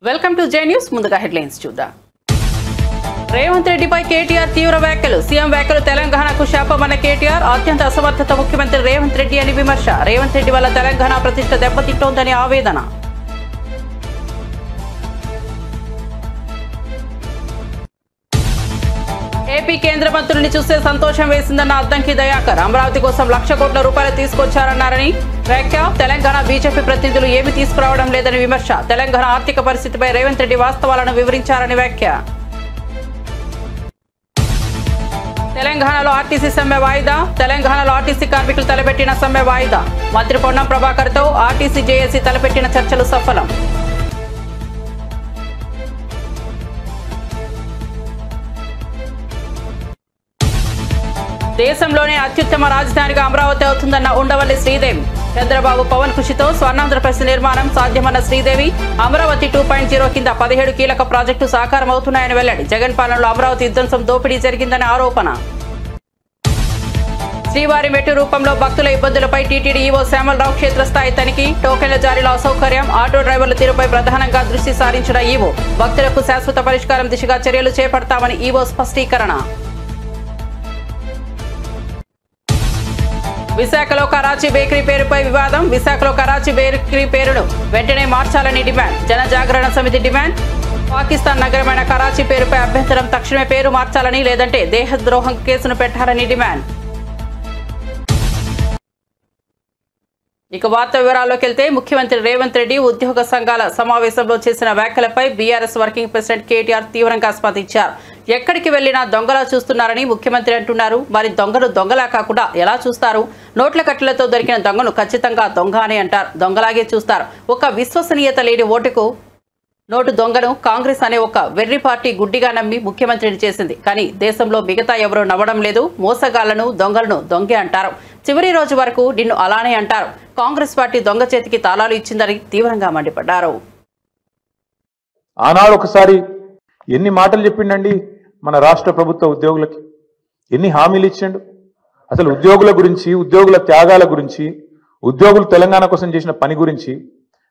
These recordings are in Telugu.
Welcome to J news. ముందుగా హెడ్లైన్స్ చూద్దాం. రేవంత్ రెడ్డిపై కేటీఆర్ తీవ్ర వ్యాఖ్యలు. సీఎం వ్యాఖ్యలు తెలంగాణకు శాపమన్న కేటీఆర్. అత్యంత అసమర్థత ముఖ్యమంత్రి రేవంత్ రెడ్డి అని విమర్శ. రేవంత్ రెడ్డి వల్ల తెలంగాణ ప్రతిష్ట దెబ్బతింటోందని ఆవేదన. ఏపీ కేంద్ర మంత్రుల్ని చూస్తే సంతోషం వేసిందన్న అద్దంకి దయాకర్. అమరావతి కోసం ₹1,00,000 కోట్ల తీసుకొచ్చారన్నారని వ్యాఖ్య. తెలంగాణ బీజేపీ ప్రతినిధులు ఏమీ తీసుకురావడం లేదని విమర్శ. తెలంగాణ ఆర్థిక పరిస్థితిపై రేవంత్ రెడ్డి వాస్తవాలను వివరించారని వ్యాఖ్య. తెలంగాణలో ఆర్టీసీ సమ్మె వాయిదా. తెలంగాణలో ఆర్టీసీ కార్మికులు తలపెట్టిన సమ్మె వాయిదా. మంత్రి పొన్నం ప్రభాకర్తో ఆర్టీసీ జేఏసీ తలపెట్టిన చర్చలు సఫలం. దేశంలోనే అత్యుత్తమ రాజధానిగా అమరావతి అవుతుందన్న ఉండవల్లి శ్రీదేవి. చంద్రబాబు పవన్ కృషితో స్వర్ణాంధ్రప్రదేశ్ నిర్మాణం సాధ్యమన్న శ్రీదేవి. అమరావతి 2.0 కింద 17 కీలక ప్రాజెక్టు సాకారం అవుతున్నాయని వెల్లడి. జగన్ పాలనలో అమరావతి విధ్వంసం దోపిడీ జరిగిందని ఆరోపణ. శ్రీవారి మెట్టు రూపంలో భక్తుల ఇబ్బందులపై టీటీడీ ఈవో శ్యామలరావు క్షేత్రస్థాయి తనిఖీ. టోకెన్ల జారీలో అసౌకర్యం, ఆటో డ్రైవర్ల తీరుపై ప్రధానంగా దృష్టి సారించిన ఈవో. భక్తులకు శాశ్వత పరిష్కారం దిశగా చర్యలు చేపడతామని ఈవో స్పష్టీకరణ. విశాఖలో కరాచీ బేకరీ పేరుపై వివాదం. విశాఖలో కరాచీ బేకరీ పేరును వెంటనే మార్చాలని డిమాండ్. జనజాగరణ సమితి డిమాండ్. పాకిస్తాన్ నగరమైన కరాచీ పేరుపై అభ్యంతరం. తక్షణమే పేరు మార్చాలని, లేదంటే దేశద్రోహం కేసును పెట్టాలని డిమాండ్. ఇక వార్త వివరాల్లోకి వెళ్తే, ముఖ్యమంత్రి రేవంత్ రెడ్డి ఉద్యోగ సంఘాల సమావేశంలో చేసిన వ్యాఖ్యలపై బీఆర్ఎస్ వర్కింగ్ ప్రెసిడెంట్ కేటీఆర్ తీవ్రంగా స్పందించారు. ఎక్కడికి వెళ్లినా దొంగలా చూస్తున్నారని ముఖ్యమంత్రి అంటున్నారు. మరి దొంగను దొంగలా కాకుండా ఎలా చూస్తారు? నోట్ల కట్టలతో దొరికిన దొంగను ఖచ్చితంగా దొంగ అని అంటారు. దొంగలాగే చూస్తారు. ఒక విశ్వసనీయత లేని ఓటుకు నోటు దొంగను కాంగ్రెస్ అనే ఒక వెర్రి పార్టీ గుడ్డిగా నమ్మి ముఖ్యమంత్రిని చేసింది. కానీ దేశంలో మిగతా ఎవరూ నవ్వడం లేదు. మోసగాళ్లను, దొంగలను దొంగే అంటారు. చివరి రోజు వరకు నిన్ను అలానే అంటారు. కాంగ్రెస్ పార్టీ దొంగ చేతికి తాళాలు ఇచ్చిందని తీవ్రంగా మండిపడ్డారు. ఆనాడు ఒకసారి ఎన్ని మాటలు చెప్పిండండి మన రాష్ట్ర ప్రభుత్వ ఉద్యోగులకి, ఎన్ని హామీలు ఇచ్చిండు. అసలు ఉద్యోగుల గురించి, ఉద్యోగుల త్యాగాల గురించి, ఉద్యోగులు తెలంగాణ కోసం చేసిన పని గురించి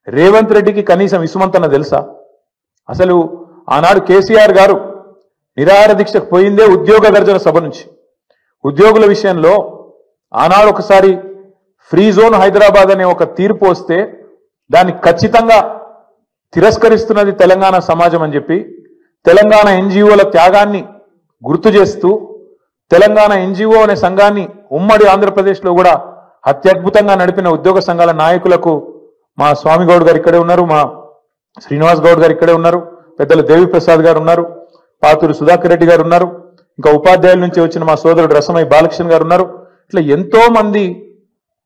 రేవంత్ రెడ్డికి కనీసం ఇసుమంతన తెలుసా? అసలు ఆనాడు కేసీఆర్ గారు నిరాహార దీక్షకు పోయిందే ఉద్యోగ గర్జన సభ నుంచి. ఉద్యోగుల విషయంలో ఆనాడు ఒకసారి ఫ్రీ జోన్ హైదరాబాద్ అనే ఒక తీర్పు వస్తే దాన్ని ఖచ్చితంగా తిరస్కరిస్తున్నది తెలంగాణ సమాజం అని చెప్పి తెలంగాణ ఎన్జిఓల త్యాగాన్ని గుర్తు చేస్తూ తెలంగాణ ఎన్జిఓ అనే సంఘాన్ని ఉమ్మడి ఆంధ్రప్రదేశ్లో కూడా అత్యద్భుతంగా నడిపిన ఉద్యోగ సంఘాల నాయకులకు మా స్వామి గౌడ్ గారు ఇక్కడే ఉన్నారు, మా శ్రీనివాస్ గౌడ్ గారు ఇక్కడే ఉన్నారు, పెద్దలు దేవిప్రసాద్ గారు ఉన్నారు, పాతూరు సుధాకర్ రెడ్డి గారు ఉన్నారు, ఇంకా ఉపాధ్యాయుల నుంచి వచ్చిన మా సోదరుడు రసమై బాలకృష్ణ గారు ఉన్నారు. ఇట్లా ఎంతో మంది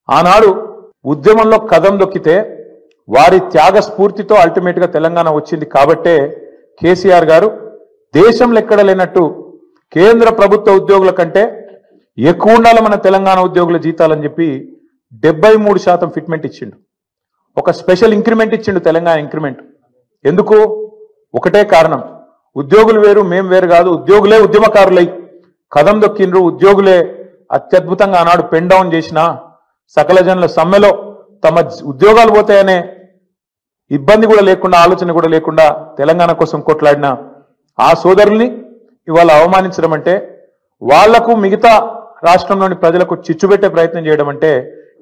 ఆనాడు ఉద్యమంలో కదం దొక్కితే వారి త్యాగ స్ఫూర్తితో అల్టిమేట్ గా తెలంగాణ వచ్చింది. కాబట్టే కేసీఆర్ గారు దేశంలో ఎక్కడ లేనట్టు కేంద్ర ప్రభుత్వ ఉద్యోగుల కంటే ఎక్కువ ఉండాలి మన తెలంగాణ ఉద్యోగుల జీతాలని చెప్పి 73% ఫిట్మెంట్ ఇచ్చిండు. ఒక స్పెషల్ ఇంక్రిమెంట్ ఇచ్చిండు, తెలంగాణ ఇంక్రిమెంట్. ఎందుకు? ఒకటే కారణం, ఉద్యోగులు వేరు మేం వేరు కాదు, ఉద్యోగులే ఉద్యమకారులై కదం దొక్కిండ్రు. ఉద్యోగులే అత్యద్భుతంగా ఆనాడు పెన్ డౌన్ చేసిన సకల జనుల సమ్మెలో తమ ఉద్యోగాలు పోతాయనే ఇబ్బంది కూడా లేకుండా, ఆలోచన కూడా లేకుండా తెలంగాణ కోసం కొట్లాడిన ఆ సోదరుల్ని ఇవాళ అవమానించడం అంటే, వాళ్లకు మిగతా రాష్ట్రంలోని ప్రజలకు చిచ్చుపెట్టే ప్రయత్నం చేయడం అంటే,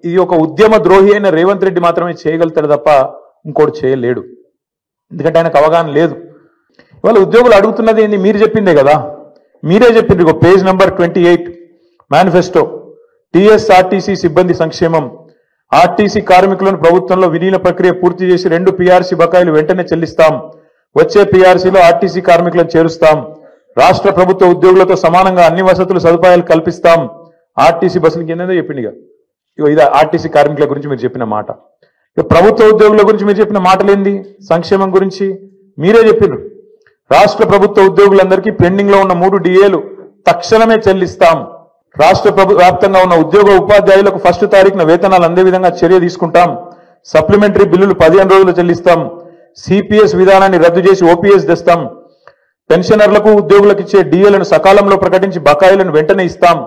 ఇది ఒక ఉద్యమ ద్రోహి అయిన రేవంత్ రెడ్డి మాత్రమే చేయగలుగుతాడు తప్ప ఇంకోటి చేయలేడు. ఎందుకంటే ఆయనకు అవగాహన లేదు. ఇవాళ ఉద్యోగులు అడుగుతున్నది ఏంది? మీరు చెప్పిందే కదా, మీరే చెప్పిండ్రు. ఇక పేజ్ నంబర్ 28 మేనిఫెస్టో. టీఎస్ఆర్టీసీ సిబ్బంది సంక్షేమం. ఆర్టీసీ కార్మికులను ప్రభుత్వంలో విలీన ప్రక్రియ పూర్తి చేసి 2 పీఆర్సీ బకాయిలు వెంటనే చెల్లిస్తాం. వచ్చే పీఆర్సీలో ఆర్టీసీ కార్మికులను చేరుస్తాం. రాష్ట్ర ప్రభుత్వ ఉద్యోగులతో సమానంగా అన్ని వసతులు సదుపాయాలు కల్పిస్తాం. ఆర్టీసీ బస్సులకి ఏందో చెప్పింది. ఇక ఇది ఆర్టీసీ కార్మికుల గురించి మీరు చెప్పిన మాట. ఇక ప్రభుత్వ ఉద్యోగుల గురించి మీరు చెప్పిన మాటలేంది? సంక్షేమం గురించి మీరే చెప్పిండ్రు. రాష్ట్ర ప్రభుత్వ ఉద్యోగులందరికీ పెండింగ్ లో ఉన్న 3 డిఏలు తక్షణమే చెల్లిస్తాం. రాష్ట్ర వ్యాప్తంగా ఉన్న ఉద్యోగ ఉపాధ్యాయులకు 1వ తారీఖున వేతనాలు అందే విధంగా చర్య తీసుకుంటాం. సప్లిమెంటరీ బిల్లులు 15 రోజులు చెల్లిస్తాం. సిపిఎస్ విధానాన్ని రద్దు చేసి ఓపీఎస్ తెస్తాం. పెన్షనర్లకు ఉద్యోగులకు ఇచ్చే డిఏలను సకాలంలో ప్రకటించి బకాయిలను వెంటనే ఇస్తాం.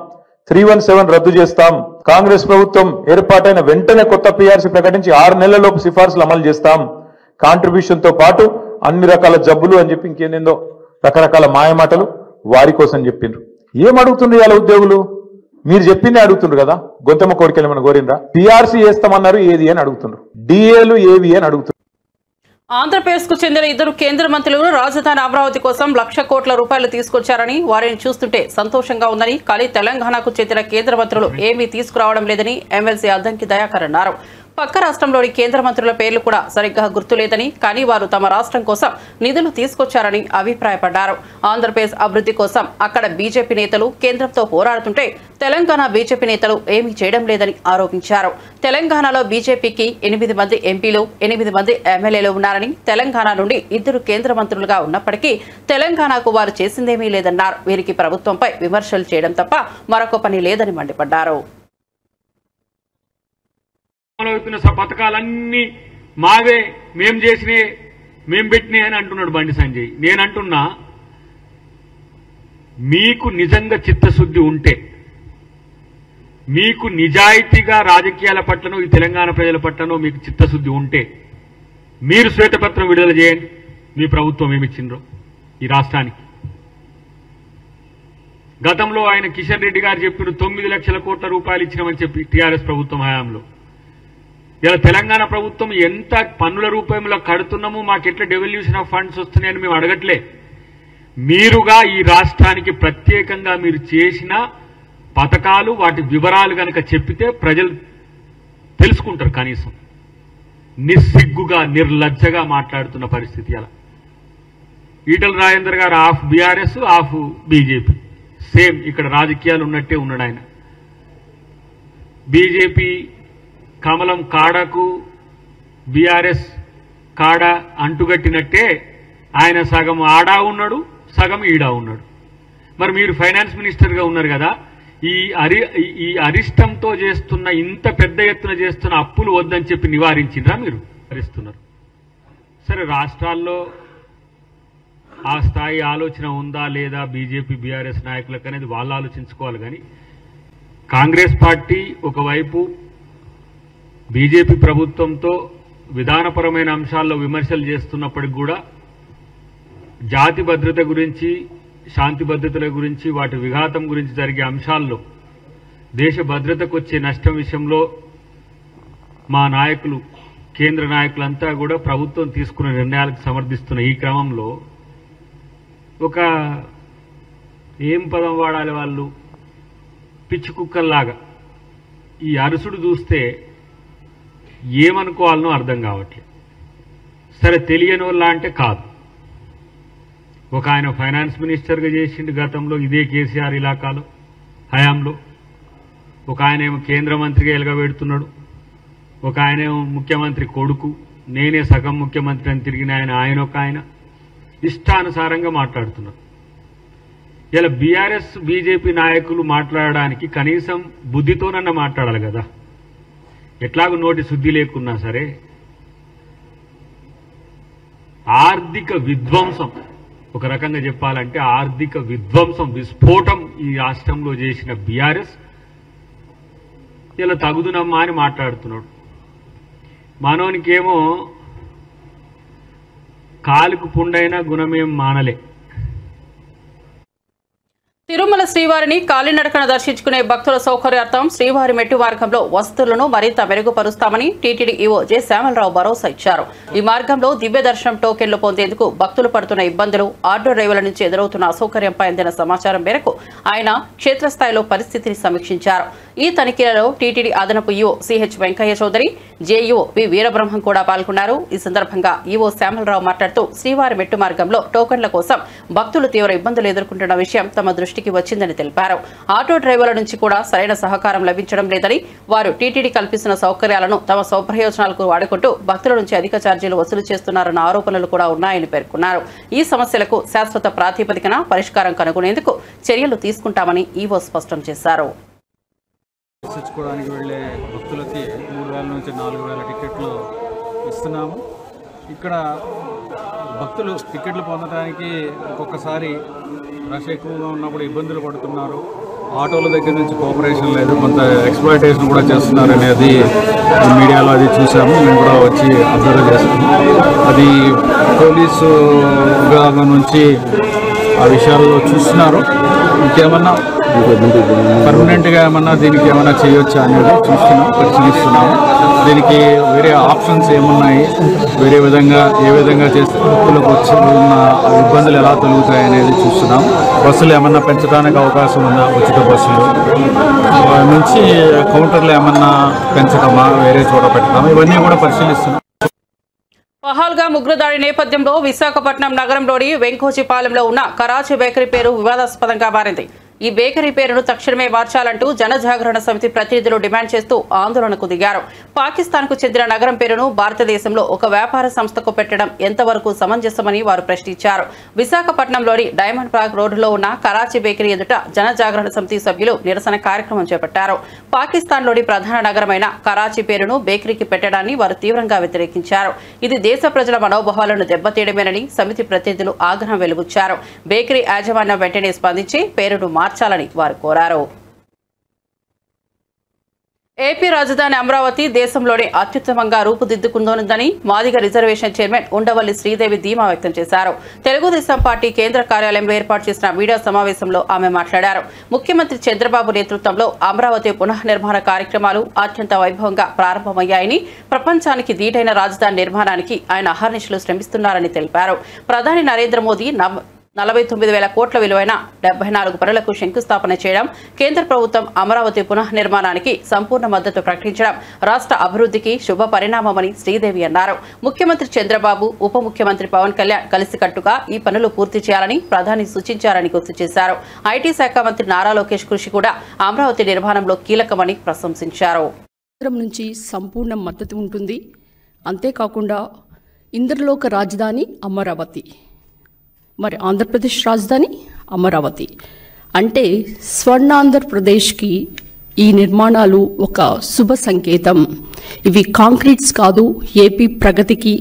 317 రద్దు చేస్తాం. కాంగ్రెస్ ప్రభుత్వం ఏర్పాటైన వెంటనే కొత్త పీఆర్సీ ప్రకటించి 6 నెలలలోపు సిఫార్సులు అమలు చేస్తాం. కాంట్రిబ్యూషన్ తో పాటు అన్ని రకాల జబ్బులు అని చెప్పి ఇంకేందేందో రకరకాల మాయమాటలు వారి కోసం చెప్పిండ్రు. ఏం అడుగుతుండ్రు ఇవాళ ఉద్యోగులు? మీరు చెప్పిందే అడుగుతుండ్రు కదా. గొంతమ్మ కోరికలు ఏమైనా కోరిండ్రా? పిఆర్సీ చేస్తామన్నారు, ఏది అని అడుగుతుండ్రు. డిఏలు ఏవి అని అడుగుతుండ్రు. ఆంధ్రప్రదేశ్ కు చెందిన ఇద్దరు కేంద్ర మంత్రులు రాజధాని అమరావతి కోసం లక్ష కోట్ల రూపాయలు తీసుకొచ్చారని, వారిని చూస్తుంటే సంతోషంగా ఉందని, కానీ తెలంగాణకు చెందిన కేంద్ర మంత్రులు ఏమీ తీసుకురావడం లేదని ఎమ్మెల్సీ అద్దంకి దయాకర్ అన్నారు. పక్క రాష్ట్రంలోని కేంద్ర మంత్రుల పేర్లు కూడా సరిగ్గా గుర్తులేదని, కానీ వారు తమ రాష్ట్రం కోసం నిధులు తీసుకొచ్చారని అభిప్రాయపడ్డారు. ఆంధ్రప్రదేశ్ అభివృద్ధి కోసం అక్కడ బీజేపీ నేతలు కేంద్రంతో పోరాడుతుంటే తెలంగాణ బీజేపీ నేతలు ఏమీ చేయడం లేదని ఆరోపించారు. తెలంగాణలో బీజేపీకి 8 మంది ఎంపీలు, 8 మంది ఎమ్మెల్యేలు ఉన్నారని, తెలంగాణ నుండి 2 కేంద్ర మంత్రులుగా ఉన్నప్పటికీ తెలంగాణకు వారు చేసిందేమీ లేదన్నారు. వీరికి ప్రభుత్వంపై విమర్శలు చేయడం తప్ప మరొక పని లేదని మండిపడ్డారు. పథకాలన్నీ మావే, మేం చేసినే, మేం పెట్టినే అని అంటున్నాడు బండి సంజయ్. నేనంటున్నా, మీకు నిజంగా చిత్తశుద్ధి ఉంటే, మీకు నిజాయితీగా రాజకీయాల పట్లనో ఈ తెలంగాణ ప్రజల పట్లనో మీకు చిత్తశుద్ధి ఉంటే మీరు శ్వేతపత్రం విడుదల చేయండి. మీ ప్రభుత్వం ఏమిచ్చిండ్రో ఈ రాష్ట్రానికి. గతంలో ఆయన కిషన్ రెడ్డి గారు చెప్పిన 9 లక్షల కోట్ల రూపాయలు ఇచ్చినామని చెప్పి టీఆర్ఎస్ ప్రభుత్వం హయాంలో. ఇలా తెలంగాణ ప్రభుత్వం ఎంత పన్నుల రూపంలో కడుతున్నామో, మాకెట్లా డెవల్యూషన్ ఆఫ్ ఫండ్స్ వస్తున్నాయని మేము అడగట్లే. మీరుగా ఈ రాష్ట్రానికి ప్రత్యేకంగా మీరు చేసిన పథకాలు, వాటి వివరాలు గనక చెప్పితే ప్రజలు తెలుసుకుంటారు. కనీసం నిస్సిగ్గుగా, నిర్లజ్జగా మాట్లాడుతున్న పరిస్థితి. అలా ఈటల రాజేందర్ గారు of BRS, of BJP, same ఇక్కడ రాజకీయాలు ఉన్నట్టే ఉన్నాడు ఆయన. బీజేపీ కమలం కాడకు బీఆర్ఎస్ కాడ అంటుగట్టినట్టే ఆయన సగం ఆడా ఉన్నాడు, సగం ఈడా ఉన్నాడు. మరి మీరు ఫైనాన్స్ మినిస్టర్గా ఉన్నారు కదా, ఈ అరిష్టంతో చేస్తున్న, ఇంత పెద్ద ఎత్తున చేస్తున్న అప్పులు వద్దని చెప్పి నివారించిండ్రా? మీరు భరిస్తున్నారు. సరే, రాష్ట్రాల్లో ఆ స్థాయి ఆలోచన ఉందా లేదా బీజేపీ బీఆర్ఎస్ నాయకులకు అనేది వాళ్ళు ఆలోచించుకోవాలి. కానీ కాంగ్రెస్ పార్టీ ఒకవైపు బీజేపీ ప్రభుత్వంతో విధానపరమైన అంశాల్లో విమర్శలు చేస్తున్నప్పటికి కూడా జాతి భద్రత గురించి, శాంతి భద్రతల గురించి, వాటి విఘాతం గురించి జరిగే అంశాల్లో, దేశ భద్రతకు వచ్చే నష్టం విషయంలో మా నాయకులు, కేంద్ర నాయకులంతా కూడా ప్రభుత్వం తీసుకున్న నిర్ణయాలకు సమర్థిస్తున్న ఈ క్రమంలో ఒక ఏం పదం వాడాలి వాళ్ళు, పిచ్చి కుక్కల్లాగా ఈ అరుసుడు చూస్తే ఏమనుకోవాలనో అర్థం కావట్లేదు. సరే, తెలియని వాళ్ళ అంటే కాదు. ఒక ఆయన ఫైనాన్స్ మినిస్టర్గా చేసిండు గతంలో, ఇదే కేసీఆర్ ఇలాకాలో హయాంలో. ఒక ఆయన ఏమో కేంద్ర మంత్రిగా ఎలగబెడుతున్నాడు. ఒక ఆయన ఏమో ముఖ్యమంత్రి కొడుకు, నేనే సగం ముఖ్యమంత్రి అని తిరిగిన ఆయన ఒక ఆయన ఇష్టానుసారంగా మాట్లాడుతున్నారు. ఇలా బీఆర్ఎస్ బీజేపీ నాయకులు మాట్లాడడానికి కనీసం బుద్ధితోనన్నా మాట్లాడాలి కదా. ఎట్లాగూ నోటి శుద్ధి లేకున్నా సరే, ఆర్థిక విధ్వంసం, ఒక రకంగా చెప్పాలంటే ఆర్థిక విధ్వంసం, విస్ఫోటం ఈ రాష్ట్రంలో చేసిన బీఆర్ఎస్ ఇలా తగుదునమ్మా అని మాట్లాడుతున్నాడు. మనోనికేమో కాలుకు పుండైన గుణమేం మానలే. తిరుమల శ్రీవారిని కాలినడకన దర్శించుకునే భక్తుల సౌకర్యార్థం శ్రీవారి మెట్టు మార్గంలో వసతులను మరింత మెరుగుపరుస్తామని టీటీడీ ఈవో జె శ్యామలరావు భరోసా ఇచ్చారు. ఈ మార్గంలో దివ్య దర్శనం టోకెన్లు పొందేందుకు భక్తులు పడుతున్న ఇబ్బందులు, ఆటో డ్రైవర్ల నుంచి ఎదురవుతున్న అసౌకర్యంపై అందిన సమాచారం మేరకు ఆయన క్షేత్రస్థాయిలో పరిస్థితిని సమీక్షించారు. ఈ తనిఖీలలో టీటీడీ అదనపు EO CH Venkaiah Chowdary, JEO V Veerabrahmam కూడా పాల్గొన్నారు. ఈ సందర్భంగా ఈవో శ్యామలరావు మాట్లాడుతూ, శ్రీవారి మెట్టు మార్గంలో టోకెన్ల కోసం భక్తులు తీవ్ర ఇబ్బందులు ఎదుర్కొంటున్న విషయం తమ దృష్టికి వచ్చిందని తెలిపారు. ఆటో డ్రైవర్ల నుంచి కూడా సరైన సహకారం లభించడం లేదని, వారు టీటీడీ కల్పిస్తున్న సౌకర్యాలను తమ స్వప్రయోజనాలకు వాడుకుంటూ భక్తుల నుంచి అధిక ఛార్జీలు వసూలు చేస్తున్నారన్న ఆరోపణలు కూడా ఉన్నాయని పేర్కొన్నారు. ఈ సమస్యలకు శాశ్వత ప్రాతిపదికన పరిష్కారం కనుగొనేందుకు చర్యలు తీసుకుంటామని ఈవో స్పష్టం చేశారు. దర్శించుకోవడానికి వెళ్ళే భక్తులకి 3,000 నుంచి 4,000 టికెట్లు ఇస్తున్నాము. ఇక్కడ భక్తులు టికెట్లు పొందడానికి ఒక్కొక్కసారి రష్ ఎక్కువగా ఉన్నప్పుడు ఇబ్బందులు పడుతున్నారు. ఆటోల దగ్గర నుంచి కోఆపరేషన్ లేదు, కొంత ఎక్స్ప్లాయిటేషన్ కూడా చేస్తున్నారు అనేది మీడియాలో అది చూసాము. మేము కూడా వచ్చి అబ్జర్వ్ చేస్తాము. అది పోలీసు విభాగం నుంచి ఆ విషయాల్లో చూస్తున్నారు. ఇంకేమన్నా పర్మనెంట్గా ఏమన్నా దీనికి ఏమన్నా చేయొచ్చా అనేది పరిశీలిస్తున్నాము. దీనికి వేరే ఆప్షన్స్ ఏమున్నాయి, వేరే విధంగా ఏ విధంగా చేస్తే భక్తులకు ఉన్న ఇబ్బందులు ఎలా తొలుగుతాయి అనేది చూస్తున్నాం. బస్సులు ఏమన్నా పెంచడానికి అవకాశం ఉందా, ఉచిత బస్సులు నుంచి కౌంటర్లు ఏమన్నా పెంచడమా, వేరే చోట పెట్టడమా, ఇవన్నీ కూడా పరిశీలిస్తున్నాం. పహల్గా ముగ్గురు దాడి నేపథ్యంలో విశాఖపట్నం నగరంలోని వెంకోచిపాలెంలో ఉన్న కరాచీ బేకరీ పేరు వివాదాస్పదంగా మారింది. ఈ బేకరీ పేరును తక్షణమే మార్చాలంటూ జనజాగరణ సమితి ప్రతినిధులు డిమాండ్ చేస్తూ ఆందోళనకు దిగారు. పాకిస్తాన్కు చెందిన నగరం పేరును భారతదేశంలో ఒక వ్యాపార సంస్థకు పెట్టడం ఎంతవరకు సమంజసమని వారు ప్రశ్నించారు. విశాఖపట్నంలోని డైమండ్ పార్క్ రోడ్డులో ఉన్న కరాచీ బేకరీ ఎదుట జనజాగరణ సమితి సభ్యులు నిరసన కార్యక్రమం చేపట్టారు. పాకిస్తాన్లోని ప్రధాన నగరమైన కరాచీ పేరును బేకరీకి పెట్టడాన్ని వారు తీవ్రంగా వ్యతిరేకించారు. ఇది దేశ ప్రజల మనోభావాలను దెబ్బతీయడమేనని సమితి ప్రతినిధులు ఆగ్రహం వెలుబుచ్చారు. బేకరీ యాజమాన్యం వెంటనే స్పందించి పేరును మార్చాలని వారు కోరారు. ఏపీ రాజధాని అమరావతి దేశంలోనే అత్యుత్తమంగా రూపుదిద్దుకుందోందని మాదిగ రిజర్వేషన్ చైర్మన్ ఉండవల్లి శ్రీదేవి ధీమా వ్యక్తం చేశారు. తెలుగుదేశం పార్టీ కేంద్ర కార్యాలయంలో ఏర్పాటు చేసిన మీడియా సమావేశంలో ఆమె మాట్లాడారు. ముఖ్యమంత్రి చంద్రబాబు నేతృత్వంలో అమరావతి పునఃనిర్మాణ కార్యక్రమాలు అత్యంత వైభవంగా ప్రారంభమయ్యాయని, ప్రపంచానికి ధీటైన రాజధాని నిర్మాణానికి ఆయన అహర్నిశలు శ్రమిస్తున్నారని తెలిపారు. ప్రధాని నరేంద్ర మోదీ 49,000 కోట్ల విలువైన 74 పనులకు శంకుస్థాపన చేయడం, కేంద్ర ప్రభుత్వం అమరావతి పునఃనిర్మాణానికి సంపూర్ణ మద్దతు ప్రకటించడం రాష్ట్ర అభివృద్ధికి శుభ పరిణామమని శ్రీదేవి అన్నారు. ముఖ్యమంత్రి చంద్రబాబు, ఉప ముఖ్యమంత్రి పవన్ కళ్యాణ్ కలిసికట్టుగా ఈ పనులు పూర్తి చేయాలని ప్రధాని సూచించారని గుర్తు చేశారు. ఐటీ శాఖ మంత్రి నారా లోకేష్ కృషి కూడా అమరావతి నిర్మాణంలో కీలకమని ప్రశంసించారు. నుంచి సంపూర్ణ మద్దతు ఉంటుంది. అంతేకాకుండా ఇంద్రలోక రాజధాని అమరావతి, మరి ఆంధ్రప్రదేశ్ రాజధాని అమరావతి అంటే స్వర్ణాంధ్రప్రదేశ్కి ఈ నిర్మాణాలు ఒక శుభ సంకేతం. ఇవి కాంక్రీట్స్ కాదు, ఏపీ ప్రగతికి,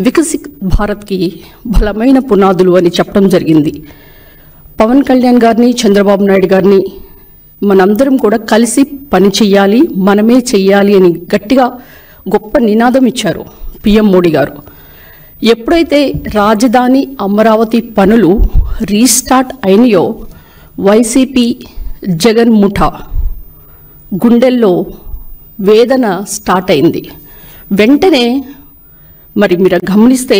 వికసిత్ భారత్కి బలమైన పునాదులు అని చెప్పడం జరిగింది. పవన్ కళ్యాణ్ గారిని, చంద్రబాబు నాయుడు గారిని మనందరం కూడా కలిసి పని చెయ్యాలి, మనమే చెయ్యాలి అని గట్టిగా గొప్ప నినాదం ఇచ్చారు పిఎం మోడీ గారు. ఎప్పుడైతే రాజధాని అమరావతి పనులు రీస్టార్ట్ అయినాయో వైసీపీ జగన్ ముఠా గుండెల్లో వేదన స్టార్ట్ అయింది. వెంటనే మరి మీరు గమనిస్తే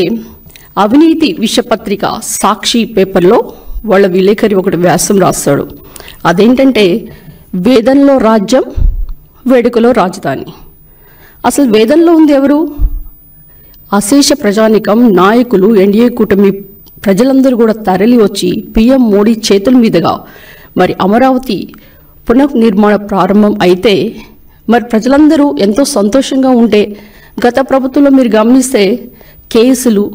అవినీతి విషపత్రిక సాక్షి పేపర్లో వాళ్ళ విలేకరి ఒకటి వ్యాసం రాస్తాడు. అదేంటంటే వేదంలో రాజ్యం, వేడుకలో రాజధాని. అసలు వేదంలో ఉంది ఎవరు? అశేష ప్రజానికం, నాయకులు, ఎన్డీఏ కూటమి ప్రజలందరూ కూడా తరలి వచ్చి పిఎం మోడీ చేతుల మీదుగా మరి అమరావతి పునఃనిర్మాణ ప్రారంభం అయితే మరి ప్రజలందరూ ఎంతో సంతోషంగా ఉంటే, గత ప్రభుత్వంలో మీరు గమనిస్తే కేసులు,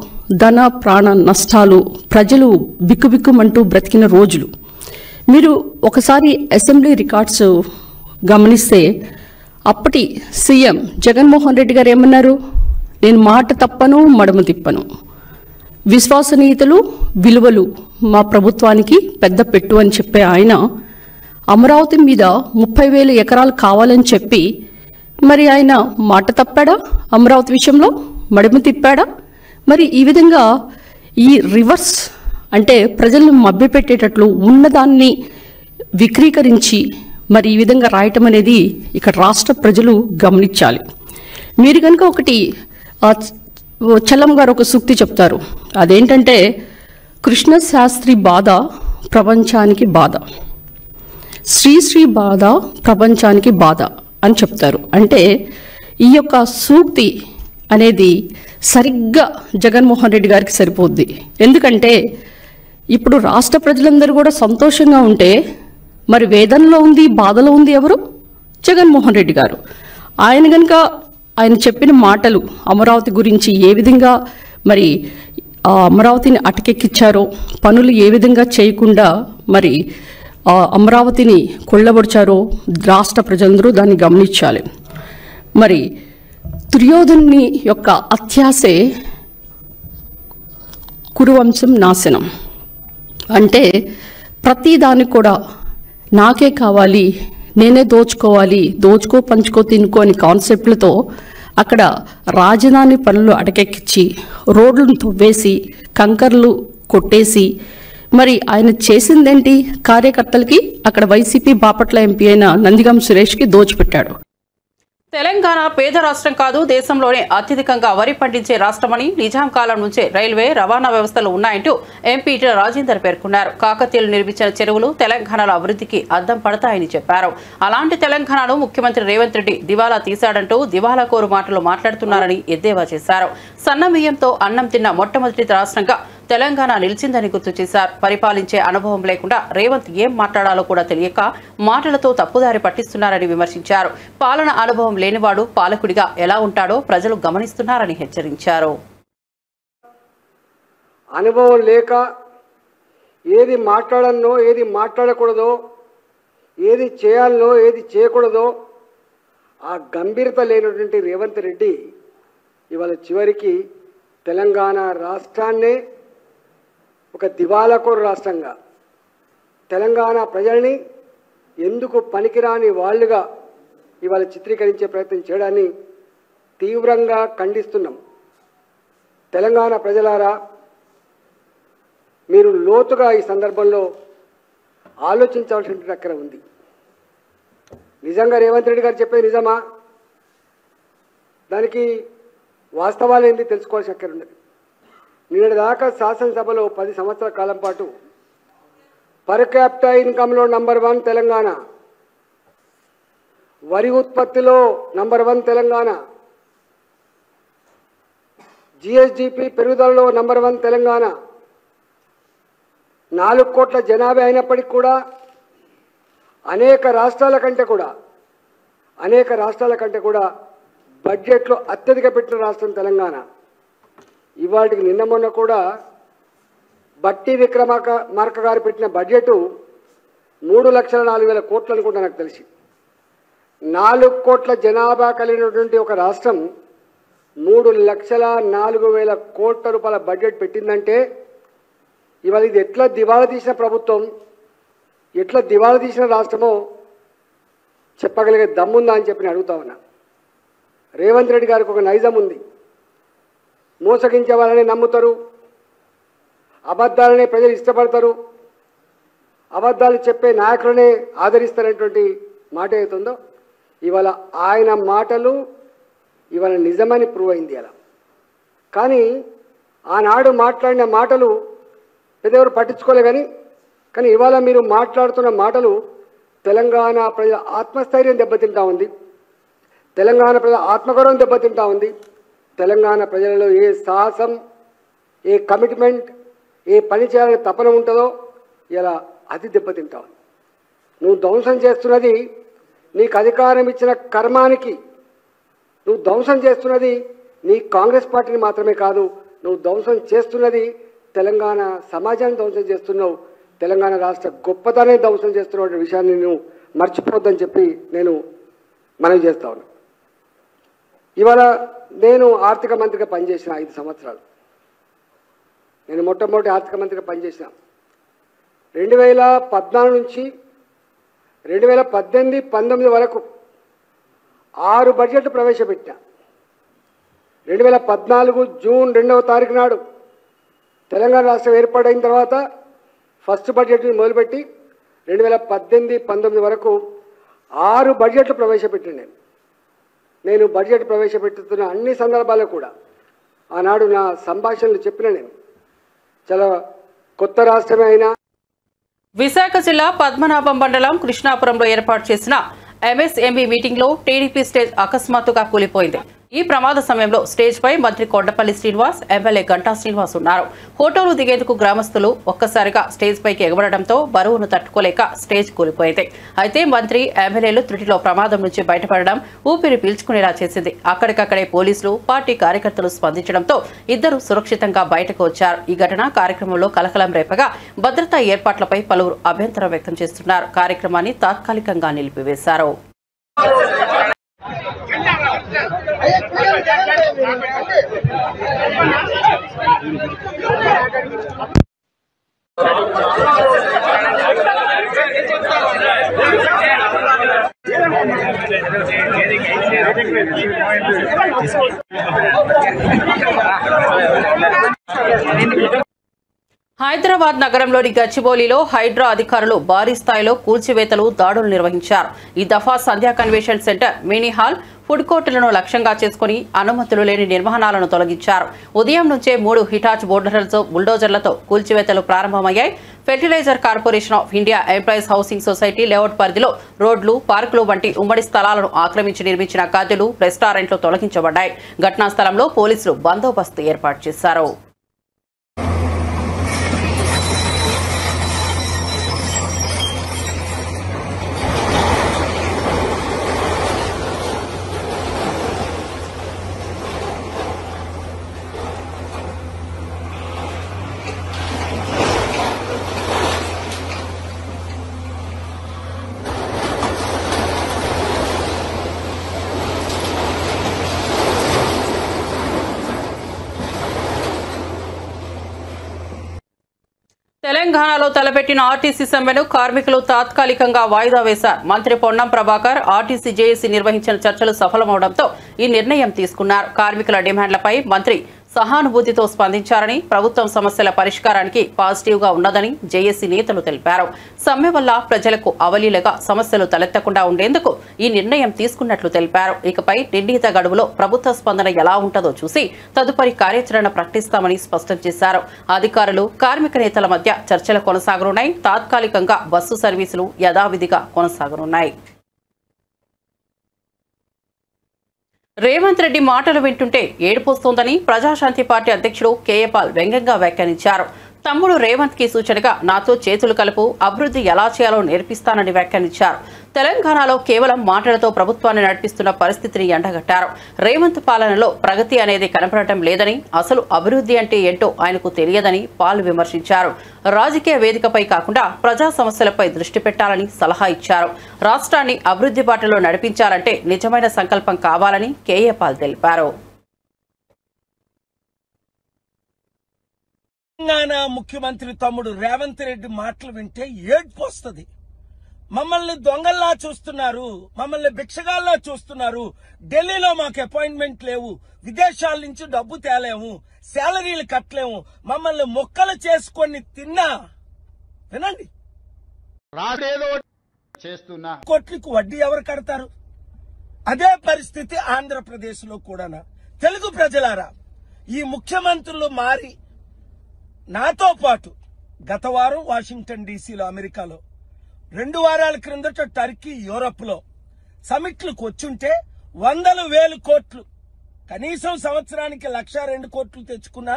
ధన ప్రాణ నష్టాలు, ప్రజలు బిక్కుబిక్కుమంటూ బ్రతికిన రోజులు. మీరు ఒకసారి అసెంబ్లీ రికార్డ్స్ గమనిస్తే అప్పటి సీఎం జగన్మోహన్ రెడ్డి గారు ఏమన్నారు? నేను మాట తప్పను, మడమ తిప్పను, విశ్వసనీయతలు, విలువలు మా ప్రభుత్వానికి పెద్ద పెట్టు అని చెప్పే ఆయన అమరావతి మీద 30,000 ఎకరాలు కావాలని చెప్పి మరి ఆయన మాట తప్పాడా? అమరావతి విషయంలో మడమ తిప్పాడా? మరి ఈ విధంగా ఈ రివర్స్ అంటే ప్రజలను మభ్యపెట్టేటట్లు ఉన్నదాన్ని విక్రీకరించి మరి ఈ విధంగా రాయటం అనేది ఇక్కడ రాష్ట్ర ప్రజలు గమనించాలి. మీరు కనుక ఒకటి చలం గారు ఒక సూక్తి చెప్తారు. అదేంటంటే కృష్ణశాస్త్రి బాధ ప్రపంచానికి బాధ, శ్రీశ్రీ బాధ ప్రపంచానికి బాధ అని చెప్తారు. అంటే ఈ యొక్క సూక్తి అనేది సరిగ్గా జగన్మోహన్ రెడ్డి గారికి సరిపోద్ది. ఎందుకంటే ఇప్పుడు రాష్ట్ర ప్రజలందరూ కూడా సంతోషంగా ఉంటే మరి వేదనలో ఉంది, బాధలో ఉంది ఎవరు? జగన్మోహన్ రెడ్డి గారు. ఆయన కనుక ఆయన చెప్పిన మాటలు అమరావతి గురించి ఏ విధంగా మరి అమరావతిని అటకెక్కించారో, పనులు ఏ విధంగా చేయకుండా మరి అమరావతిని కొల్లబొడిచారో రాష్ట్ర ప్రజలందరూ దాన్ని గమనించాలి. మరి దుర్యోధనుని యొక్క అత్యాసే కురువంశం నాశనం. అంటే ప్రతిదానికి కూడా నాకే కావాలి, నేనే దోచుకోవాలి, దోచుకో పంచుకో తినుకో అని కాన్సెప్ట్లతో అక్కడ రాజధాని పనులు అటకెక్కించి రోడ్లను తవ్వేసి కంకర్లు కొట్టేసి మరి ఆయన చేసిందేంటి? కార్యకర్తలకి అక్కడ వైసీపీ బాపట్ల ఎంపీ అయిన నందిగం సురేష్కి దోచిపెట్టాడు. తెలంగాణ పేద రాష్ట్రం కాదు, దేశంలోనే అత్యధికంగా వరి పండించే రాష్ట్రమని, నిజాం కాలం నుంచే రైల్వే రవాణా వ్యవస్థలు ఉన్నాయంటూ ఎంపీ ఈటెల రాజేందర్ పేర్కొన్నారు. కాకతీయులు నిర్మించిన చెరువులు తెలంగాణలో అభివృద్ధికి అద్దం పడతాయని చెప్పారు. అలాంటి తెలంగాణను ముఖ్యమంత్రి రేవంత్ రెడ్డి దివాలా తీశాడంటూ దివాలా కోరు మాటలు మాట్లాడుతున్నారని ఎద్దేవా చేశారు. సన్నబియ్యంతో అన్నం తిన్న మొట్టమొదటి రాష్ట్రంగా తెలంగాణ నిలిచిందని గుర్తు చేశారు. పరిపాలించే అనుభవం లేకుండా రేవంత్ ఏం మాట్లాడాలో కూడా తెలియక మాటలతో తప్పుదారి పట్టిస్తున్నారని విమర్శించారు. పాలన అనుభవం లేనివాడు పాలకుడిగా ఎలా ఉంటాడో ప్రజలు గమనిస్తున్నారని హెచ్చరించారు. అనుభవం లేక ఏది మాట్లాడనో, ఏది మాట్లాడకూడదో, ఏది చేయాలనో, ఏది చేయకూడదో ఆ గంభీరత లేనటువంటి రేవంత్ రెడ్డి ఇవాళ చివరికి తెలంగాణ రాష్ట్రాన్నే ఒక దివాలాకోరు రాష్ట్రంగా, తెలంగాణ ప్రజల్ని ఎందుకు పనికిరాని వాళ్ళుగా ఇవాళ చిత్రీకరించే ప్రయత్నం చేయడాన్ని తీవ్రంగా ఖండిస్తున్నాం. తెలంగాణ ప్రజలారా, మీరు లోతుగా ఈ సందర్భంలో ఆలోచించాల్సిన అక్కడ ఉంది. నిజంగా రేవంత్ రెడ్డి గారు చెప్పేది నిజమా? దానికి వాస్తవాలు ఏంటి తెలుసుకోవాల్సిన అక్కడ ఉన్నది. నిన్నటి దాకా శాసనసభలో 10 సంవత్సరాల కాలం పాటు పర్ క్యాపిటా ఇన్కంలో నంబర్ 1 తెలంగాణ, వరి ఉత్పత్తిలో నంబర్ 1 తెలంగాణ, జిఎస్డిపి పెరుగుదలలో నంబర్ 1 తెలంగాణ, 4 కోట్ల జనాభా అయినప్పటికీ కూడా అనేక రాష్ట్రాల కంటే కూడా బడ్జెట్లో అత్యధిక పెట్టిన రాష్ట్రం తెలంగాణ. ఇవాటికి నిన్న మొన్న కూడా బట్టి విక్రమార్క గారు పెట్టిన బడ్జెట్ 3,04,000 కోట్లు అనుకుంటా నాకు తెలిసి. 4 కోట్ల జనాభా కలిగినటువంటి ఒక రాష్ట్రం 3,04,000 కోట్ల రూపాయల బడ్జెట్ పెట్టిందంటే ఇవాళ ఇది ఎట్లా దివాళా తీసిన ప్రభుత్వం, ఎట్లా దివాళా తీసిన రాష్ట్రమో చెప్పగలిగే దమ్ముందా అని చెప్పి అడుగుతా ఉన్నా. రేవంత్ రెడ్డి గారికి ఒక నైజం ఉంది. మోసగించే వాళ్ళని నమ్ముతారు, అబద్ధాలనే ప్రజలు ఇష్టపడతారు, అబద్ధాలు చెప్పే నాయకులనే ఆదరిస్తారనేటువంటి మాట అవుతుందో ఇవాళ ఆయన మాటలు ఇవాళ నిజమని ప్రూవ్ అయింది. అలా కానీ ఆనాడు మాట్లాడిన మాటలు పెద్దెవరు పట్టించుకోలే. కానీ ఇవాళ మీరు మాట్లాడుతున్న మాటలు తెలంగాణ ప్రజల ఆత్మస్థైర్యం దెబ్బతింటా ఉంది, తెలంగాణ ప్రజల ఆత్మగౌరవం దెబ్బతింటా ఉంది. తెలంగాణ ప్రజలలో ఏ సాహసం, ఏ కమిట్మెంట్, ఏ పని చేయాలని తపన ఉంటుందో ఇలా అది దెబ్బతింటా ఉంది. నువ్వు ధ్వంసం చేస్తున్నది నీకు అధికారం ఇచ్చిన కర్మానికి, నువ్వు ధ్వంసం చేస్తున్నది నీ కాంగ్రెస్ పార్టీని మాత్రమే కాదు, నువ్వు ధ్వంసం చేస్తున్నది తెలంగాణ సమాజాన్ని ధ్వంసం చేస్తున్నావు, తెలంగాణ రాష్ట్ర గొప్పతనాన్ని ధ్వంసం చేస్తున్నావు అనే విషయాన్ని నువ్వు మర్చిపోవద్దని చెప్పి నేను మనవి చేస్తా ఉన్నా. ఇవాళ నేను ఆర్థిక మంత్రిగా పనిచేసిన 5 సంవత్సరాలు. నేను మొట్టమొదటి ఆర్థిక మంత్రిగా పనిచేసిన 2014 నుంచి 2018-19 వరకు 6 బడ్జెట్లు ప్రవేశపెట్టిన. 2014 జూన్ 2వ తారీఖు నాడు తెలంగాణ రాష్ట్రం ఏర్పాటైన తర్వాత ఫస్ట్ బడ్జెట్ని మొదలుపెట్టి 2018-19 వరకు 6 బడ్జెట్లు ప్రవేశపెట్టిన. నేను బడ్జెట్ ప్రవేశపెట్టుతున్న అన్ని సందర్భాల్లో కూడా ఆనాడు నా సంభాషణలు చెప్పిన నేను చాలా కొత్త రాష్ట్రమే అయినా. విశాఖ జిల్లా పద్మనాభం మండలం కృష్ణాపురంలో ఏర్పాటు చేసిన ఎంఎస్ఎంఈ మీటింగ్ లో టీడీపీ స్టేజ్ అకస్మాత్తుగా కూలిపోయింది. ఈ ప్రమాద సమయంలో స్టేజ్ పై మంత్రి కొండపల్లి శ్రీనివాస్, ఎమ్మెల్యే గంటా శ్రీనివాస్ ఉన్నారు. ఫోటోలు దిగేందుకు గ్రామస్తులు ఒక్కసారిగా స్టేజ్ పైకి ఎగబడడంతో బరువును తట్టుకోలేక స్టేజ్ కూలిపోయింది. అయితే మంత్రి, ఎమ్మెల్యేలు త్రుటిలో ప్రమాదం నుంచి బయటపడడం ఊపిరి పీల్చుకునేలా చేసింది. అక్కడికక్కడే పోలీసులు, పార్టీ కార్యకర్తలు స్పందించడంతో ఇద్దరు సురక్షితంగా బయటకు వచ్చారు. ఈ ఘటన కార్యక్రమంలో కలకలం రేపగా భద్రతా ఏర్పాట్లపై పలువురు అభ్యంతరం వ్యక్తం చేస్తున్నారు. కార్యక్రమాన్ని తాత్కాలికంగా నిలిపివేశారు. హైదరాబాద్ నగరంలోని గచ్చిబౌలిలో హైడ్రా అధికారులు భారీ స్థాయిలో కూల్చివేతలు దాడులు నిర్వహించారు. ఈ దఫా Sandhya convention centre, mini hall, food కోర్టులను లక్ష్యంగా చేసుకుని అనుమతులు లేని నిర్మాణాలను తొలగించారు. ఉదయం నుంచే 3 హిటాచ్ బుల్డోజర్లతో కూల్చివేతలు ప్రారంభమయ్యాయి. Fertilizer corporation of India employees housing society layout పరిధిలో రోడ్లు, పార్కులు వంటి ఉమ్మడి స్థలాలను ఆక్రమించి నిర్మించిన గదులు, రెస్టారెంట్లు తొలగించబడ్డాయి. ఘటనా స్థలంలో పోలీసులు బందోబస్తు ఏర్పాటు చేశారు. తెలంగాణలో తలపెట్టిన ఆర్టీసీ సమ్మెను కార్మికులు తాత్కాలికంగా వాయిదా వేశారు. మంత్రి పొన్నం ప్రభాకర్ ఆర్టీసీ జేఏసీ నిర్వహించిన చర్చలు సఫలమవడంతో ఈ నిర్ణయం తీసుకున్నారు. కార్మికుల డిమాండ్లపై మంత్రి సహానుభూతితో స్పందించారని, ప్రభుత్వం సమస్యల పరిష్కారానికి పాజిటివ్ గా ఉన్నదని జేఏసీ నేతలు తెలిపారు. సమ్మె వల్ల ప్రజలకు అవలీలగా సమస్యలు తలెత్తకుండా ఉండేందుకు ఈ నిర్ణయం తీసుకున్నట్లు తెలిపారు. ఇకపై నిర్ణీత గడువులో ప్రభుత్వ స్పందన ఎలా ఉంటుందో చూసి తదుపరి కార్యాచరణ ప్రకటిస్తామని స్పష్టం చేశారు. అధికారులు, కార్మిక నేతల మధ్య చర్చలు కొనసాగనున్నాయి. తాత్కాలికంగా బస్సు సర్వీసులు యథావిధిగా కొనసాగనున్నాయి. రేవంత్ రెడ్డి మాటలు వింటుంటే ఏడుపొస్తోందని ప్రజాశాంతి పార్టీ అధ్యక్షుడు కేఏ పాల్ వ్యంగ్యంగా వ్యాఖ్యానించారు. తమ్ముడు రేవంత్ కి సూచనగా నాతో చేతులు కలుపు, అభివృద్ధి ఎలా చేయాలో నేర్పిస్తానని వ్యాఖ్యానించారు. తెలంగాణలో కేవలం మాటలతో ప్రభుత్వాన్ని నడిపిస్తున్న పరిస్థితిని ఎండగట్టారు. రేవంత్ పాలనలో ప్రగతి అనేది కనపడటం లేదని, అసలు అభివృద్ధి అంటే ఏంటో ఆయనకు తెలియదని పాల్ విమర్శించారు. రాజకీయ వేదికపై కాకుండా ప్రజా సమస్యలపై దృష్టి పెట్టాలని సలహా ఇచ్చారు. రాష్ట్రాన్ని అభివృద్ధి బాటలో నడిపించాలంటే నిజమైన సంకల్పం కావాలని కేఏ పాల్ తెలిపారు. తెలంగాణ ముఖ్యమంత్రి తమ్ముడు రేవంత్ రెడ్డి మాటలు వింటే ఏడ్పు వస్తుంది. మమ్మల్ని దొంగల్లా చూస్తున్నారు, మమ్మల్ని భిక్షగాల్లా చూస్తున్నారు, ఢిల్లీలో మాకు అపాయింట్మెంట్ లేవు, విదేశాల నుంచి డబ్బు తేలేము, శాలరీలు కట్టలేము, మమ్మల్ని మొక్కలు చేసుకొని తిన్నా వినండి చేస్తున్నా కోట్లకు వడ్డీ ఎవరు కడతారు? అదే పరిస్థితి ఆంధ్రప్రదేశ్ లో కూడా. తెలుగు ప్రజలారా, ఈ ముఖ్యమంత్రులు మారి నాతో పాటు గత వారం వాషింగ్టన్ డీసీలో, అమెరికాలో, 2 వారాల క్రిందట టర్కీ, యూరప్ లో సమిట్లకు వచ్చుంటే 100,000 కోట్లు, కనీసం సంవత్సరానికి 1,02 కోట్లు తెచ్చుకున్నా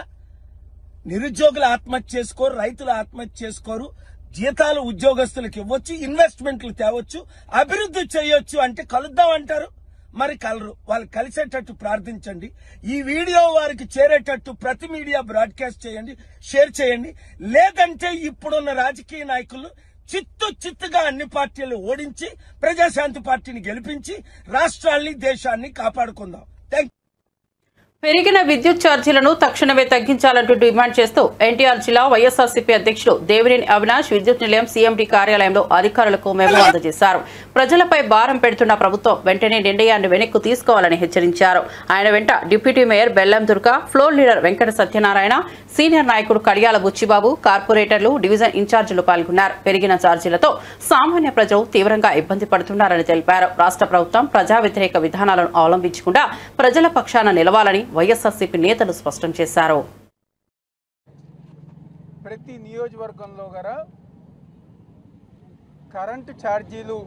నిరుద్యోగులు ఆత్మహత్య చేసుకోరు, రైతులు ఆత్మహత్య చేసుకోరు, జీతాలు ఉద్యోగస్తులకు ఇవ్వచ్చు, ఇన్వెస్ట్మెంట్లు తేవచ్చు, అభివృద్ధి చేయొచ్చు. అంటే కలుద్దామంటారు, మరి కలరు. వాళ్ళు కలిసేటట్టు ప్రార్థించండి. ఈ వీడియో వారికి చేరేటట్టు ప్రతి మీడియా బ్రాడ్కాస్ట్ చేయండి, షేర్ చేయండి. లేదంటే ఇప్పుడున్న రాజకీయ నాయకులు చిత్తుగా అన్ని పార్టీలు ఓడించి ప్రజాశాంతి పార్టీని గెలిపించి రాష్ట్రాన్ని, దేశాన్ని కాపాడుకుందాం. పెరిగిన విద్యుత్ ఛార్జీలను తక్షణమే తగ్గించాలంటూ డిమాండ్ చేస్తూ ఎన్టీఆర్ జిల్లా వైఎస్ఆర్సీపీ అధ్యక్షులు దేవినేని అవినాష్ విద్యుత్ నిలయం సీఎండీ కార్యాలయంలో అధికారులకు మెమో అందజేశారు. ప్రజలపై భారం పెడుతున్న ప్రభుత్వం వెంటనే నిర్ణయాన్ని వెనక్కు తీసుకోవాలని హెచ్చరించారు. ఆయన వెంట డిప్యూటీ మేయర్ బెల్లం Durga, floor leader Venkata Satyanarayana, senior నాయకుడు కడియాల బుచ్చిబాబు, కార్పొరేటర్లు, డివిజన్ ఇన్ఛార్జీలు పాల్గొన్నారు. పెరిగిన ఛార్జీలతో సామాన్య ప్రజలు తీవ్రంగా ఇబ్బంది పడుతున్నారని తెలిపారు. రాష్ట్ర ప్రభుత్వం ప్రజా వ్యతిరేక విధానాలను అవలంబించకుండా ప్రజల పక్షాన నిలవాలని వైఎస్ఆర్సీపీ నేతలు స్పష్టం చేశారు. ప్రతి నియోజకవర్గంలో గల కరెంటు ఛార్జీలు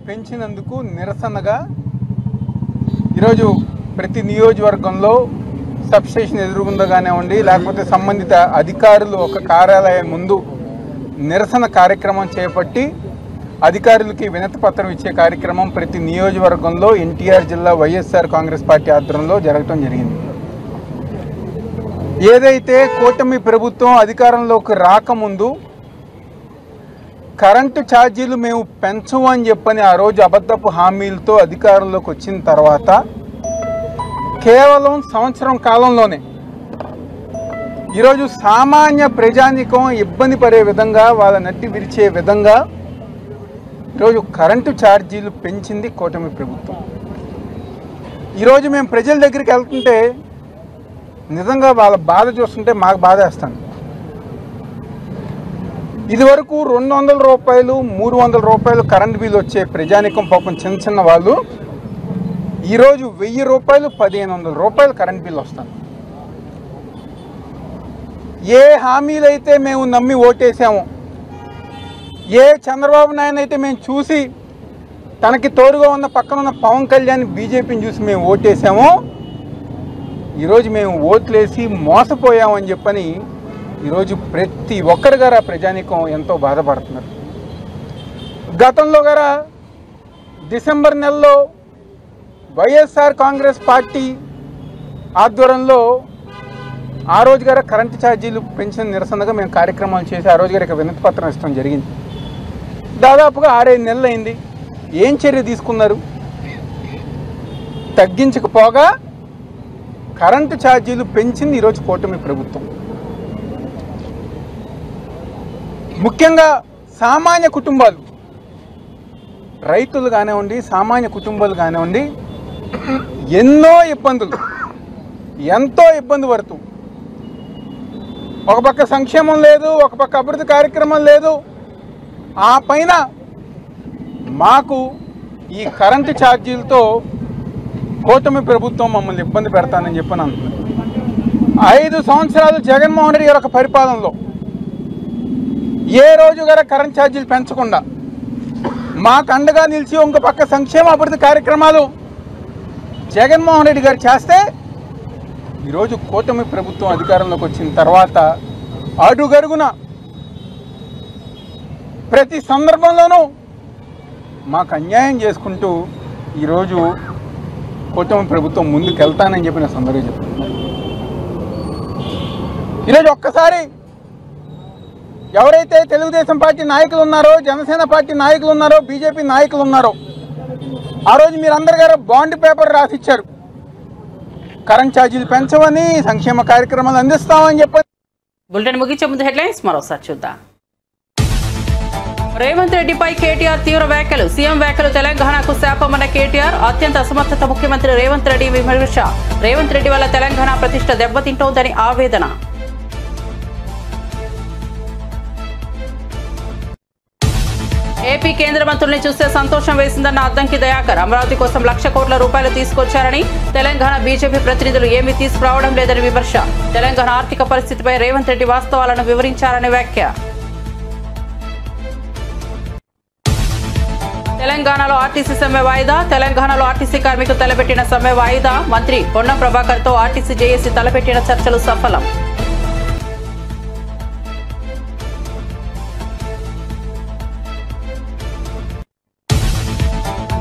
పెంచినందుకు నిరసనగా ఈరోజు ప్రతి నియోజకవర్గంలో సబ్స్టేషన్ ఎదురుగుండా కానివ్వండి, లేకపోతే సంబంధిత అధికారులు ఒక కార్యాలయం ముందు నిరసన కార్యక్రమం చేపట్టి అధికారులకి వినతి పత్రం ఇచ్చే కార్యక్రమం ప్రతి నియోజకవర్గంలో ఎన్టీఆర్ జిల్లా వైఎస్ఆర్ కాంగ్రెస్ పార్టీ ఆధ్వర్యంలో జరగటం జరిగింది. ఏదైతే కూటమి ప్రభుత్వం అధికారంలోకి రాకముందు కరెంటు ఛార్జీలు మేము పెంచము అని చెప్పని ఆ రోజు అబద్ధపు హామీలతో అధికారంలోకి వచ్చిన తర్వాత కేవలం సంవత్సరం కాలంలోనే ఈరోజు సామాన్య ప్రజానికం ఇబ్బంది పడే విధంగా, వాళ్ళ నడ్డి విరిచే విధంగా ఈరోజు కరెంటు ఛార్జీలు పెంచింది కూటమి ప్రభుత్వం. ఈరోజు మేము ప్రజల దగ్గరికి వెళ్తుంటే నిజంగా వాళ్ళ బాధ చూస్తుంటే మాకు బాధ వేస్తాను. ఇదివరకు 200 రూపాయలు 300 రూపాయలు కరెంట్ బిల్ వచ్చే ప్రజానికం పాపం చిన్న చిన్న వాళ్ళు ఈరోజు 1000 రూపాయలు 1500 రూపాయలు కరెంట్ బిల్ వస్తాను. ఏ హామీలైతే మేము నమ్మి ఓటేసామో, ఏ చంద్రబాబు నాయుడు అయితే మేము చూసి తనకి తోడుగా ఉన్న పక్కన ఉన్న పవన్ కళ్యాణ్ బీజేపీని చూసి మేము ఓటేసామో, ఈరోజు మేము ఓట్లేసి మోసపోయామని చెప్పని ఈరోజు ప్రతి ఒక్కరి గారు ఆ ప్రజానీకం ఎంతో బాధపడుతున్నారు. గతంలో గారా డిసెంబర్ నెలలో వైఎస్ఆర్ కాంగ్రెస్ పార్టీ ఆధ్వర్యంలో ఆ రోజు గారా కరెంటు ఛార్జీలు పెంచిన నిరసనగా మేము కార్యక్రమాలు చేసి ఆ రోజు గారు వినతి పత్రం ఇష్టం జరిగింది. దాదాపుగా 6-5 నెలలు అయింది. ఏం చర్య తీసుకున్నారు? తగ్గించకపోగా కరెంటు ఛార్జీలు పెంచింది ఈరోజు కూటమి ప్రభుత్వం. ముఖ్యంగా సామాన్య కుటుంబాలు, రైతులు కానివ్వండి, సామాన్య కుటుంబాలు కానివ్వండి, ఎన్నో ఇబ్బందులు, ఎంతో ఇబ్బంది పడుతూ, ఒక పక్క సంక్షేమం లేదు, ఒక పక్క అభివృద్ధి కార్యక్రమం లేదు, ఆ పైన మాకు ఈ కరెంటు ఛార్జీలతో కూటమి ప్రభుత్వం మమ్మల్ని ఇబ్బంది పెడతానని చెప్పని అంటున్నారు. 5 సంవత్సరాలు జగన్మోహన్ రెడ్డి గారి యొక్క పరిపాలనలో ఏ రోజు గారా కరెంట్ ఛార్జీలు పెంచకుండా మాకు అండగా నిలిచి ఇంకో పక్క సంక్షేమ అభివృద్ధి కార్యక్రమాలు జగన్మోహన్ రెడ్డి గారు చేస్తే, ఈరోజు కూటమి ప్రభుత్వం అధికారంలోకి వచ్చిన తర్వాత అడుగడుగున ప్రతి సందర్భంలోనూ మాకు అన్యాయం చేసుకుంటూ ఈరోజు కూటమి ప్రభుత్వం ముందుకు వెళ్తానని చెప్పిన సందర్భంగా చెప్తున్నారు. ఈరోజు ఒక్కసారి ఎవరైతే తెలుగుదేశం పార్టీ నాయకులు ఉన్నారో, జనసేన పార్టీ నాయకులు ఉన్నారో, బీజేపీ నాయకులు ఉన్నారో, ఆ రోజు మీరందరి గారు బాండ్ పేపర్ రాసిచ్చారు. కరెంట్ ఛార్జీలు పెంచమని, సంక్షేమ కార్యక్రమాలు అందిస్తామని చెప్పి. బులెటిన్ ముగించే ముందు హెడ్లైన్స్ మరోసారి చూద్దాం. రేవంత్ రెడ్డిపై కేటీఆర్ తీవ్ర వ్యాఖ్యలు. సీఎం వ్యాఖ్యలు తెలంగాణకు శాపమన్న కేటీఆర్. అత్యంత అసమర్థత ముఖ్యమంత్రి రేవంత్ రెడ్డి విమర్శ. రేవంత్ రెడ్డి వల్ల తెలంగాణ ప్రతిష్ట దెబ్బతింటోందని ఆవేదన. ఏపీ కేంద్ర మంత్రుల్ని చూస్తే సంతోషం వేసిందన్న అద్దంకి దయాకర్. అమరావతి కోసం 1,00,000 కోట్ల రూపాయలు తీసుకొచ్చారని, తెలంగాణ బీజేపీ ప్రతినిధులు ఏమీ తీసుకురావడం లేదని విమర్శ. తెలంగాణ ఆర్థిక పరిస్థితిపై రేవంత్ రెడ్డి వాస్తవాలను వివరించారని వ్యాఖ్య. తెలంగాణలో ఆర్టీసీ సమ్మె వాయిదా. తెలంగాణలో ఆర్టీసీ కార్మికులు తలపెట్టిన సమ్మె వాయిదా. మంత్రి పొన్నం ప్రభాకర్ తో ఆర్టీసీ జేఏసీ తలపెట్టిన చర్చలు సఫలం.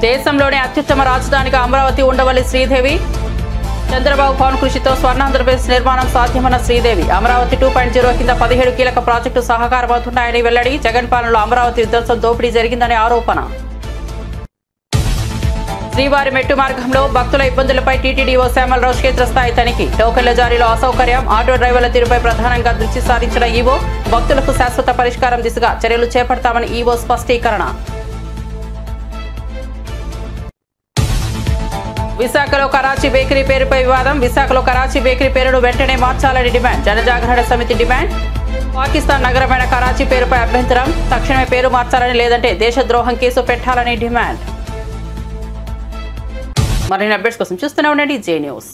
దేశంలోనే అత్యుత్తమ రాజధానిగా అమరావతి ఉండవల్లి శ్రీదేవి. చంద్రబాబు పవన్ కృషితో స్వర్ణాంధ్రప్రదేశ్ నిర్మాణం సాధ్యమన్న శ్రీదేవి. అమరావతి 2.0 కింద 17 కీలక ప్రాజెక్టు సహకారమవుతున్నాయని వెల్లడి. జగన్ పాలనలో అమరావతి విధ్వంసం దోపిడీ జరిగిందనే ఆరోపణ. శ్రీవారి మెట్టు మార్గంలో భక్తుల ఇబ్బందులపై టీటీడీఓ శ్యామలరావు క్షేత్రస్థాయి తనిఖీ. టోకెన్ల జారీలో అసౌకర్యం, ఆటో డ్రైవర్ల తీరుపై ప్రధానంగా దృష్టి సారించిన ఈవో. భక్తులకు శాశ్వత పరిష్కారం దిశగా చర్యలు చేపడతామని ఈవో స్పష్టీకరణ. విశాఖలో కరాచీ బేకరీ పేరుపై వివాదం. విశాఖలో కరాచీ బేకరీ పేరును వెంటనే మార్చాలని డిమాండ్. జనజాగరణ సమితి డిమాండ్. పాకిస్తాన్ నగరమైన కరాచీ పేరుపై అభ్యంతరం. తక్షణమే పేరు మార్చాలని, లేదంటే దేశద్రోహం కేసు పెట్టాలని డిమాండ్. మరిన్ని అప్డేట్స్ కోసం చూస్తూనే ఉండండి జే న్యూస్.